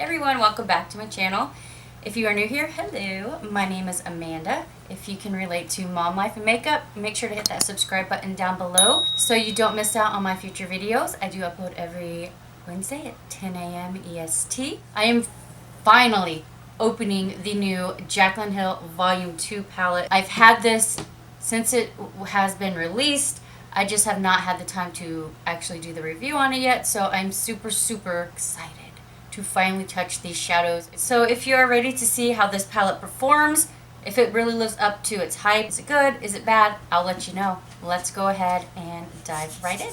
everyone, welcome back to my channel. If you are new here, hello, my name is Amanda. If you can relate to mom life and makeup, make sure to hit that subscribe button down below so you don't miss out on my future videos. I do upload every Wednesday at 10 a.m. EST. I am finally opening the new Jaclyn Hill Volume 2 palette. I've had this since it has been released. I just have not had the time to actually do the review on it yet, so I'm super excited to finally touch these shadows. So if you are ready to see how this palette performs, if it really lives up to its hype, is it good, is it bad, I'll let you know. Let's go ahead and dive right in.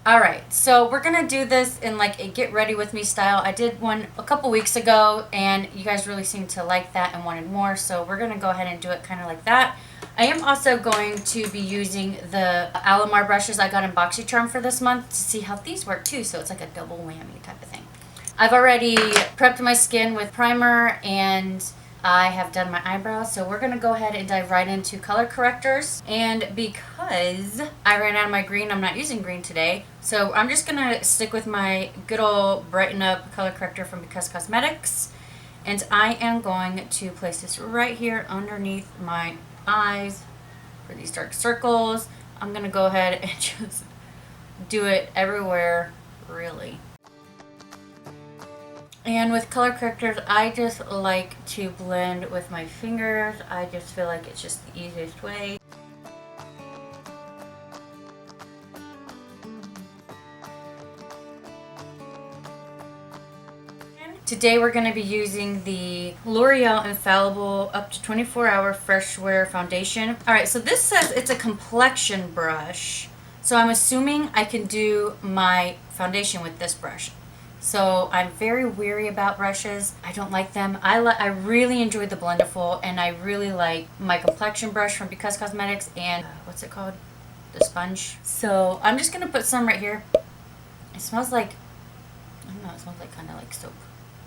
Alright, so we're gonna do this in like a get ready with me style. I did one a couple weeks ago and you guys really seemed to like that and wanted more, so we're gonna go ahead and do it kind of like that. I am also going to be using the Alamar brushes I got in BoxyCharm for this month to see how these work too, so it's like a double whammy type of thing. I've already prepped my skin with primer and I have done my eyebrows, so we're going to go ahead and dive right into color correctors. And because I ran out of my green, I'm not using green today, so I'm just going to stick with my good old Brighten Up color corrector from Because Cosmetics. And I am going to place this right here underneath my eyes for these dark circles. I'm going to go ahead and just do it everywhere, really. And with color correctors, I just like to blend with my fingers. I just feel like it's just the easiest way. Today we're going to be using the L'Oreal Infallible Up to 24-Hour Fresh Wear Foundation. Alright, so this says it's a complexion brush. So I'm assuming I can do my foundation with this brush. So I'm very weary about brushes. I don't like them. I really enjoyed the Blenderful, and I really like my complexion brush from Because Cosmetics and what's it called? The sponge. So I'm just going to put some right here. It smells like, I don't know, it smells like kind of like soap.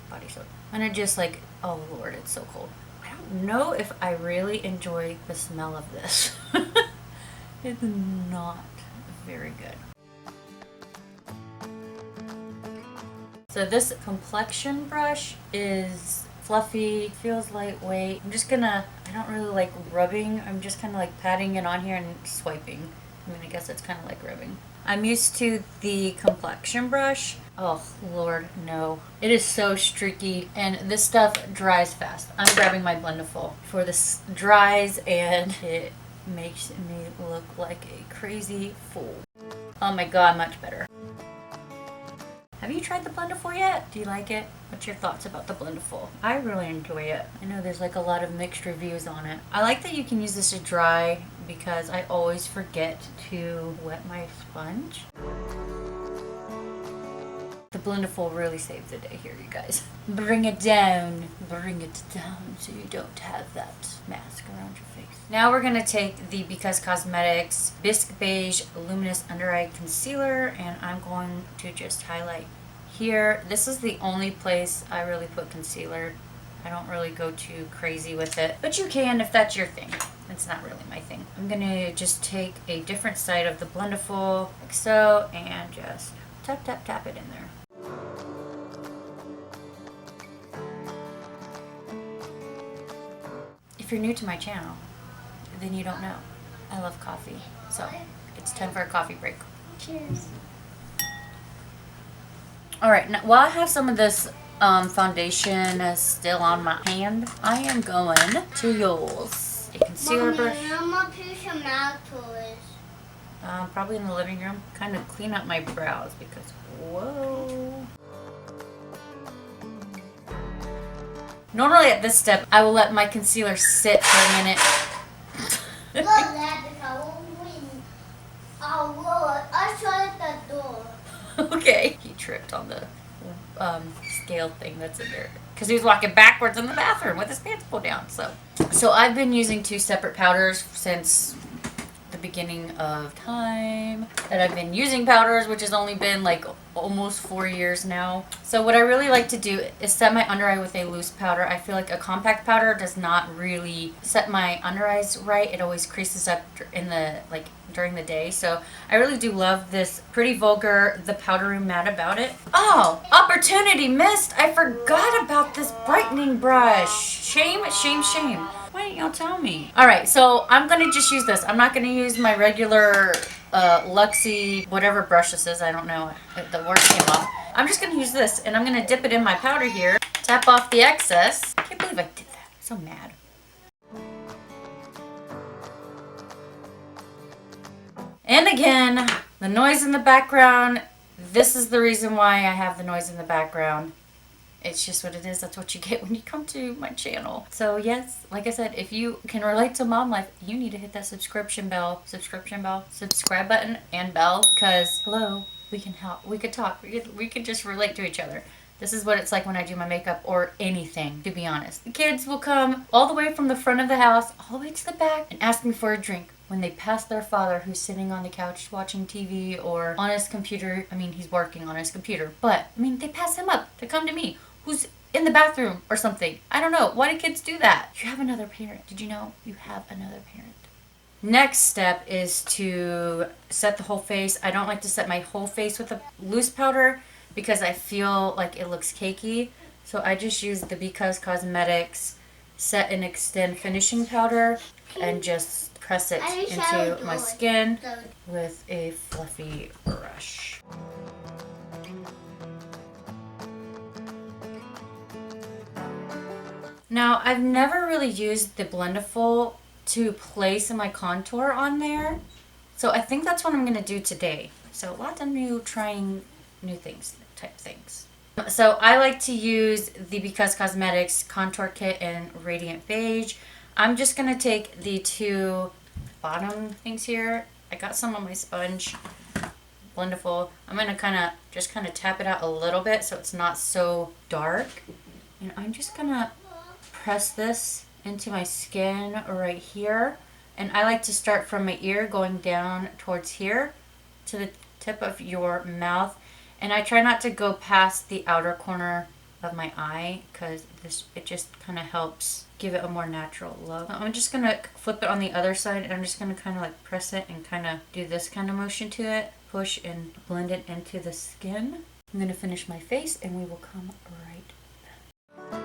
Body soap. And it just like, oh Lord, it's so cold. I don't know if I really enjoy the smell of this. It's not very good. So this complexion brush is fluffy, feels lightweight. I'm just gonna, I don't really like rubbing. I'm just kind of like patting it on here and swiping. I mean, I guess it's kind of like rubbing. I'm used to the complexion brush. Oh Lord, no. It is so streaky and this stuff dries fast. I'm grabbing my Blenderful for this dries and it makes me look like a crazy fool. Oh my God, much better. Have you tried the Blenderful yet? Do you like it? What's your thoughts about the Blenderful? I really enjoy it. I know there's like a lot of mixed reviews on it. I like that you can use this to dry because I always forget to wet my sponge. The Blenderful really saves the day here, you guys. Bring it down. Bring it down so you don't have that mask around your face. Now we're going to take the Because Cosmetics Bisque Beige Luminous Under Eye Concealer, and I'm going to just highlight here. This is the only place I really put concealer. I don't really go too crazy with it, but you can if that's your thing. It's not really my thing. I'm going to just take a different side of the Blenderful, like so, and just tap it in there. If you're new to my channel, then you don't know. I love coffee. So, it's time for a coffee break. Cheers. Alright, now while I have some of this foundation still on my hand, I am going to use a concealer brush. Probably in the living room. Kind of clean up my brows because, whoa. Normally at this step, I will let my concealer sit for a minute. Okay. He tripped on the scale thing that's in there because he was walking backwards in the bathroom with his pants pulled down. So I've been using two separate powders since the beginning of time that I've been using powders, which has only been like almost 4 years now. So what I really like to do is set my under eye with a loose powder. I feel like a compact powder does not really set my under eyes right. It always creases up in the during the day. So I really do love this Pretty Vulgar The Powder Room Matte About It. Oh, opportunity missed. I forgot about this brightening brush. Shame, shame, shame. Why didn't y'all tell me? All right, so I'm gonna just use this. I'm not gonna use my regular Luxie, whatever brush this is. I don't know. The word came off. I'm just gonna use this, and I'm gonna dip it in my powder here. Tap off the excess. I can't believe I did that. I'm so mad. And again, the noise in the background. This is the reason why I have the noise in the background. It's just what it is. That's what you get when you come to my channel. So yes, like I said, if you can relate to mom life, you need to hit that subscribe button and bell, because hello, we can help. We could talk. We could just relate to each other. This is what it's like when I do my makeup or anything, to be honest. The kids will come all the way from the front of the house, all the way to the back, and ask me for a drink when they pass their father who's sitting on the couch watching TV or on his computer. I mean, he's working on his computer, but I mean, they pass him up to come to me, who's in the bathroom or something. I don't know. Why do kids do that? You have another parent. Did you know you have another parent? Next step is to set the whole face. I don't like to set my whole face with a loose powder because I feel like it looks cakey. So I just use the Because Cosmetics Set and Extend Finishing Powder and just press it into my skin with a fluffy brush. Now, I've never really used the Blendiful to place my contour on there, so I think that's what I'm going to do today. So lots of trying new things type things. So I like to use the Because Cosmetics Contour Kit in Radiant Beige. I'm just going to take the two bottom things here. I got some on my sponge, Blendiful. I'm going to just kind of tap it out a little bit so it's not so dark. And I'm just going to press this into my skin right here, and I like to start from my ear going down towards here to the tip of your mouth, and I try not to go past the outer corner of my eye because it just kind of helps give it a more natural look. I'm just gonna flip it on the other side, and I'm just gonna kind of like press it and kind of do this kind of motion to it, push and blend it into the skin. I'm gonna finish my face and we will come right back.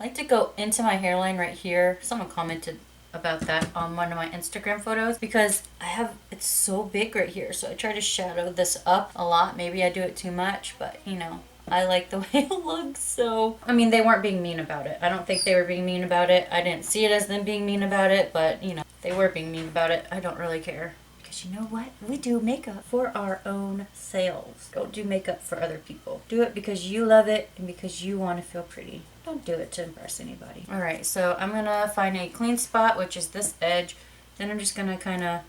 I like to go into my hairline right here. Someone commented about that on one of my Instagram photos because it's so big right here, so I try to shadow this up a lot. Maybe I do it too much, but you know, I like the way it looks. So I mean, they weren't being mean about it. I don't think they were being mean about it. I didn't see it as them being mean about it, but you know, they were being mean about it. I don't really care. You know what? We do makeup for our own selves. Don't do makeup for other people. Do it because you love it and because you want to feel pretty. Don't do it to impress anybody. Alright, so I'm going to find a clean spot, which is this edge. Then I'm just going to kind of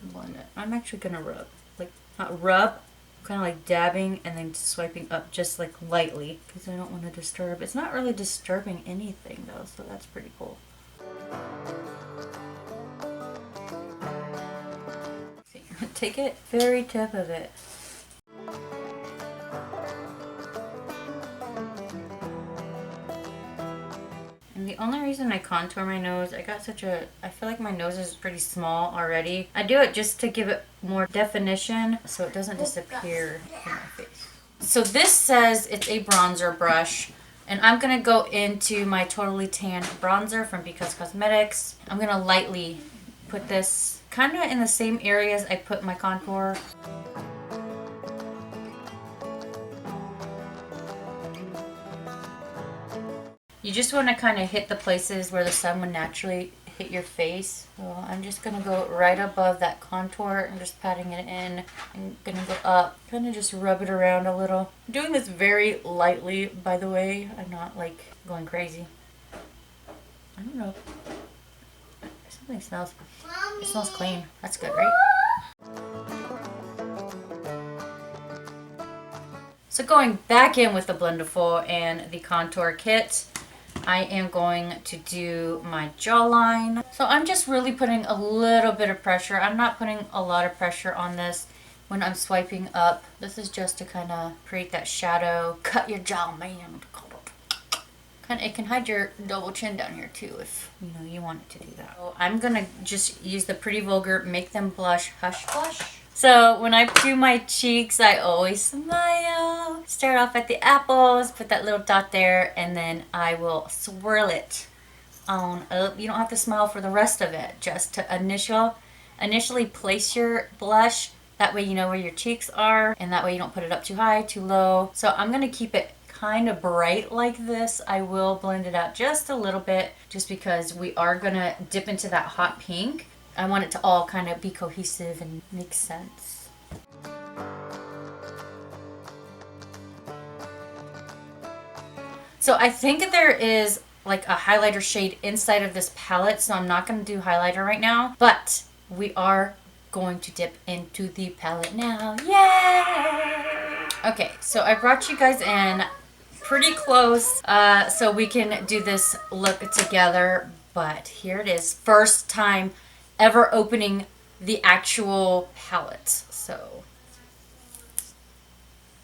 blend it. I'm actually going to rub. Like, not rub, kind of like dabbing and then swiping up just like lightly because I don't want to disturb. It's not really disturbing anything though, so that's pretty cool. Take it very tip of it. And the only reason I contour my nose, I feel like my nose is pretty small already. I do it just to give it more definition so it doesn't disappear in my face. So this says it's a bronzer brush, and I'm going to go into my Totally Tan bronzer from Because Cosmetics. I'm going to lightly put this kind of in the same areas I put my contour. You just want to kind of hit the places where the sun would naturally hit your face. So I'm just going to go right above that contour. I'm just patting it in. I'm going to go up, kind of just rub it around a little. I'm doing this very lightly, by the way. I'm not like going crazy. I don't know. Something smells. It smells clean. That's good, right? So going back in with the Blendiful and the contour kit, I am going to do my jawline. So I'm just really putting a little bit of pressure. I'm not putting a lot of pressure on this when I'm swiping up. This is just to kind of create that shadow. Cut your jaw, man. It can hide your double chin down here too if you want it to do that. So I'm gonna just use the Pretty Vulgar Make Them Blush Hush Blush. So when I do my cheeks, I always smile. Start off at the apples, put that little dot there, and then I will swirl it on up. You don't have to smile for the rest of it, just to initially place your blush. That way you know where your cheeks are, and that way you don't put it up too high, too low. So I'm gonna keep it kind of bright like this. I will blend it out just a little bit just because we are gonna dip into that hot pink. I want it to all kind of be cohesive and make sense. So I think there is like a highlighter shade inside of this palette, so I'm not gonna do highlighter right now, but we are going to dip into the palette now. Yay! Okay, so I brought you guys in pretty close so we can do this look together, but here it is. First time ever opening the actual palette. So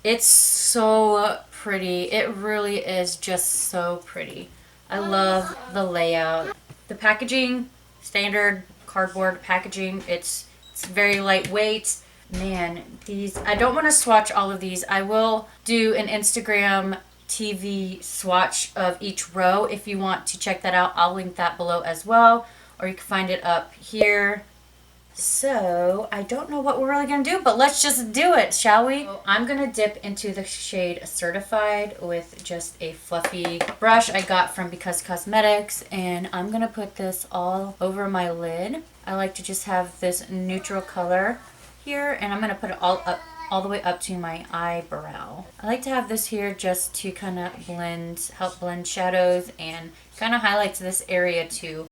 it's so pretty. It really is just so pretty. I love the layout. The packaging, standard cardboard packaging. It's very lightweight. Man, these, I don't want to swatch all of these. I will do an Instagram TV swatch of each row. If you want to check that out, I'll link that below as well, or you can find it up here. So I don't know what we're really gonna do, but let's just do it, shall we? So I'm gonna dip into the shade Certified with just a fluffy brush I got from Because Cosmetics, and I'm gonna put this all over my lid. I like to just have this neutral color here, and I'm gonna put it all the way up to my eyebrow. I like to have this here just to kind of help blend shadows, and kind of highlights this area too.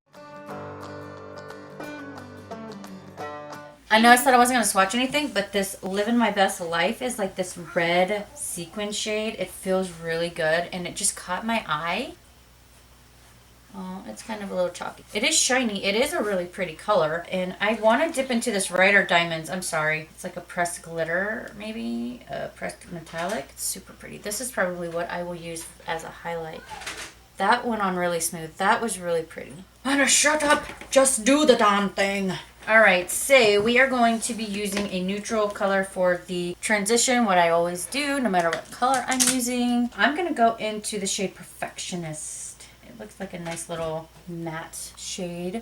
I know I said I wasn't going to swatch anything, but this Living My Best Life is like this red sequin shade. It feels really good, and it just caught my eye. Oh, it's kind of a little chalky. It is shiny. It is a really pretty color, and I want to dip into this Rider Diamonds. I'm sorry. It's like a pressed glitter, maybe a pressed metallic. It's super pretty. This is probably what I will use as a highlight. That went on really smooth. That was really pretty. Anna, shut up. Just do the darn thing. Alright, so we are going to be using a neutral color for the transition, what I always do, no matter what color I'm using. I'm going to go into the shade Perfectionist. It looks like a nice little matte shade.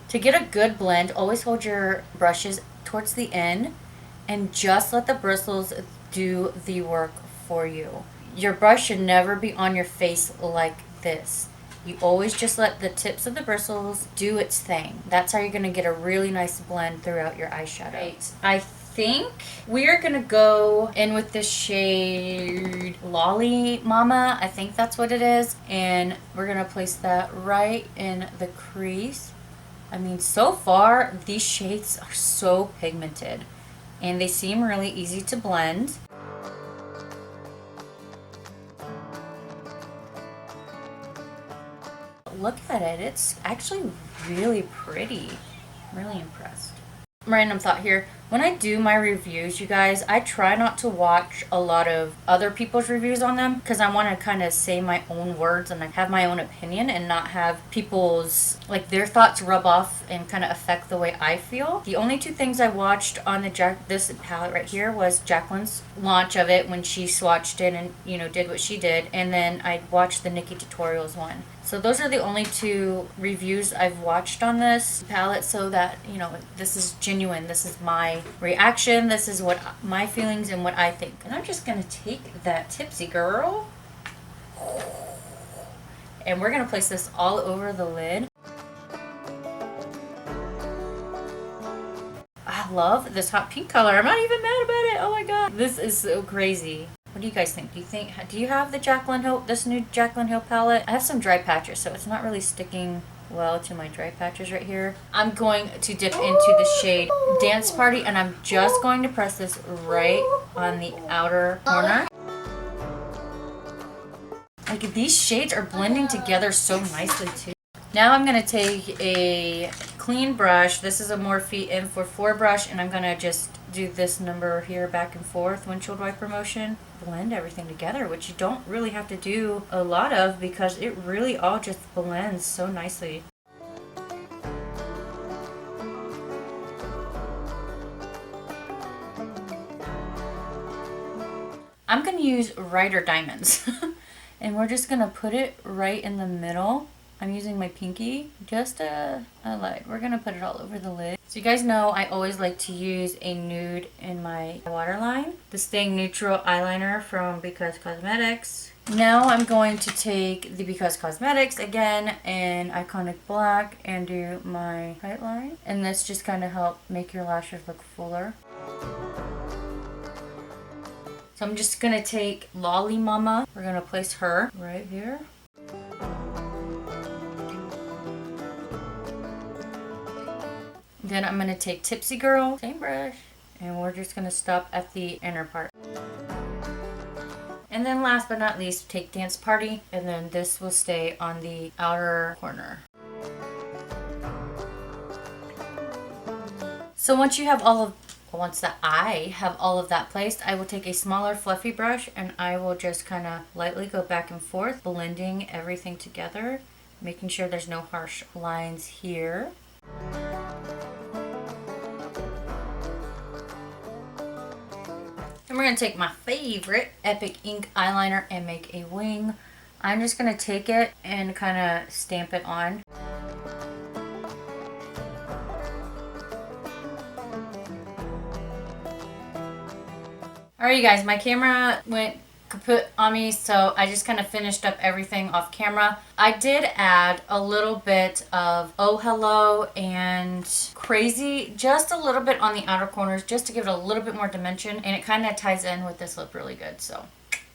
To get a good blend, always hold your brushes towards the end and just let the bristles do the work for you. Your brush should never be on your face like this. You always just let the tips of the bristles do its thing. That's how you're going to get a really nice blend throughout your eyeshadow. Right. I think we're going to go in with this shade Lolly Mama. I think that's what it is. And we're going to place that right in the crease. I mean, so far, these shades are so pigmented. And they seem really easy to blend. Look at it. It's actually really pretty. I'm really impressed. Random thought here. When I do my reviews, you guys, I try not to watch a lot of other people's reviews on them because I want to kind of say my own words and I have my own opinion and not have people's, like, their thoughts rub off and kind of affect the way I feel. The only two things I watched on the this palette right here was Jaclyn's launch of it when she swatched it and, you know, did what she did. And then I watched the Nikki Tutorials one. So those are the only two reviews I've watched on this palette, so that, you know, this is genuine. This is my reaction. This is what my feelings and what I think. And I'm just going to take that Tipsy Girl, and we're going to place this all over the lid. I love this hot pink color. I'm not even mad about it. Oh my god. This is so crazy. What do you guys think? Do you have the Jaclyn Hill, this new Jaclyn Hill palette? I have some dry patches, so it's not really sticking well to my dry patches right here. I'm going to dip into the shade Dance Party, and I'm just going to press this right on the outer corner. Like, these shades are blending together so nicely too. Now I'm going to take a clean brush. This is a Morphe M44 brush, and I'm going to just do this number here back and forth, windshield wiper motion. Blend everything together, which you don't really have to do a lot of because it really all just blends so nicely. I'm going to use Rider Diamonds. And we're just going to put it right in the middle. I'm using my pinky, just a light. We're going to put it all over the lid. So you guys know I always like to use a nude in my waterline. The Staying Neutral eyeliner from Because Cosmetics. Now I'm going to take the Because Cosmetics again in Iconic Black and do my tight line. And this just kind of help make your lashes look fuller. So I'm just going to take Lolly Mama. We're going to place her right here. Then I'm going to take Tipsy Girl, same brush, and we're just going to stop at the inner part. And then last but not least, take Dance Party, and then this will stay on the outer corner. So once I have all of that placed, I will take a smaller fluffy brush and I will just kind of lightly go back and forth, blending everything together, making sure there's no harsh lines here. And we're going to take my favorite Epic Ink eyeliner and make a wing. I'm just going to take it and kind of stamp it on. Alright you guys, my camera went kaput on me, so I just kind of finished up everything off camera. I did add a little bit of Oh Hello and Crazy, just a little bit on the outer corners, just to give it a little bit more dimension, and it kind of ties in with this lip really good, so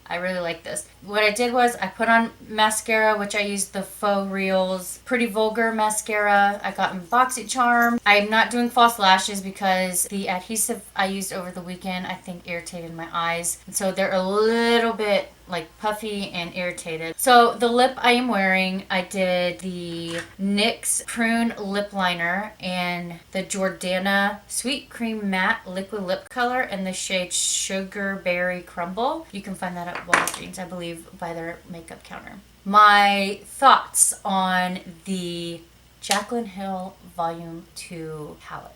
I really like this. What I did was I put on mascara, which I used the Faux Reals Pretty Vulgar mascara. I got in BoxyCharm. I'm not doing false lashes because the adhesive I used over the weekend I think irritated my eyes. And so they're a little bit like puffy and irritated. So the lip I am wearing, I did the NYX Prune Lip Liner and the Jordana Sweet Cream Matte Liquid Lip Color in the shade Sugar Berry Crumble. You can find that at Walgreens, I believe, by their makeup counter. My thoughts on the Jaclyn Hill Volume 2 palette.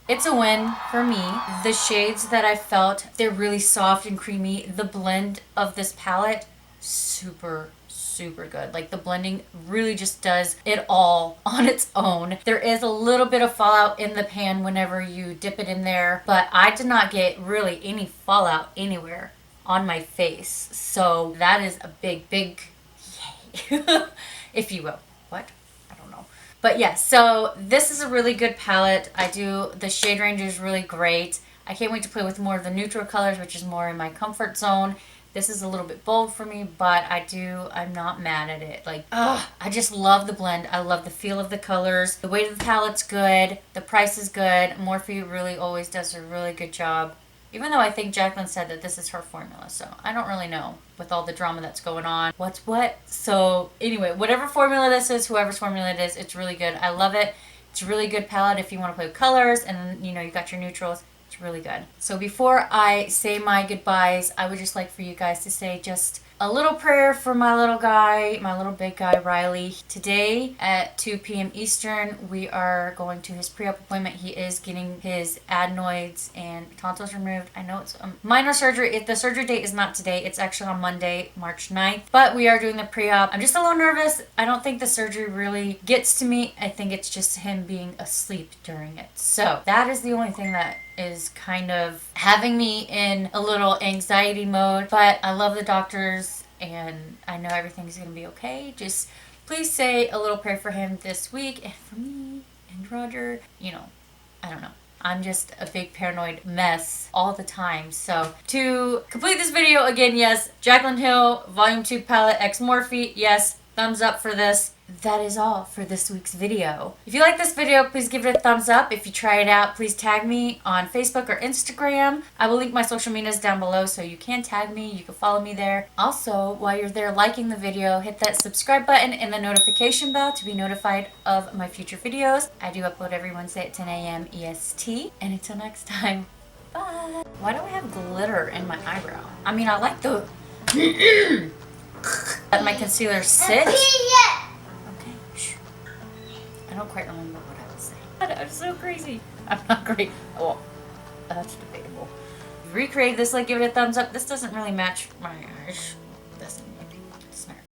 It's a win for me. The shades that I felt, they're really soft and creamy. The blend of this palette, super good. Like the blending really just does it all on its own. There is a little bit of fallout in the pan whenever you dip it in there, but I did not get really any fallout anywhere on my face. So that is a big yay, if you will. What? But yeah, so this is a really good palette. The shade range is really great. I can't wait to play with more of the neutral colors, which is more in my comfort zone. This is a little bit bold for me, but I'm not mad at it. Like, I just love the blend. I love the feel of the colors. The weight of the palette's good. The price is good. Morphe really always does a really good job. Even though I think Jaclyn said that this is her formula, so I don't really know with all the drama that's going on. What's what? So anyway, whatever formula this is, whoever's formula it is, it's really good. I love it. It's a really good palette if you want to play with colors and you got your neutrals. It's really good. So before I say my goodbyes, I would just like for you guys to say just a little prayer for my little guy, my little big guy, Riley. Today at 2 p.m. Eastern, we are going to his pre-op appointment. He is getting his adenoids and tonsils removed. I know it's a minor surgery. The surgery date is not today. It's actually on Monday, March 9th. But we are doing the pre-op. I'm just a little nervous. I don't think the surgery really gets to me. I think it's just him being asleep during it. So that is the only thing that is kind of having me in a little anxiety mode, but I love the doctors and I know everything's gonna be okay. Just please say a little prayer for him this week and for me and Roger. I don't know. I'm just a big paranoid mess all the time. So to complete this video again, yes, Jaclyn Hill Volume 2 palette X Morphe, yes, thumbs up for this. that is all for this week's video. If you like this video, please give it a thumbs up. If you try it out, please tag me on Facebook or Instagram. I will link my social medias down below so you can tag me. You can follow me there. Also, while you're there liking the video, hit that subscribe button and the notification bell to be notified of my future videos. I do upload every Wednesday at 10 a.m. EST. And until next time, bye. Why do I have glitter in my eyebrow? I mean, I like the... Let my concealer sit. Okay, shh. I don't quite remember what I was saying. I'm so crazy. I'm not great. Oh, that's debatable. Recreate this, like, give it a thumbs up. This doesn't really match my eyes.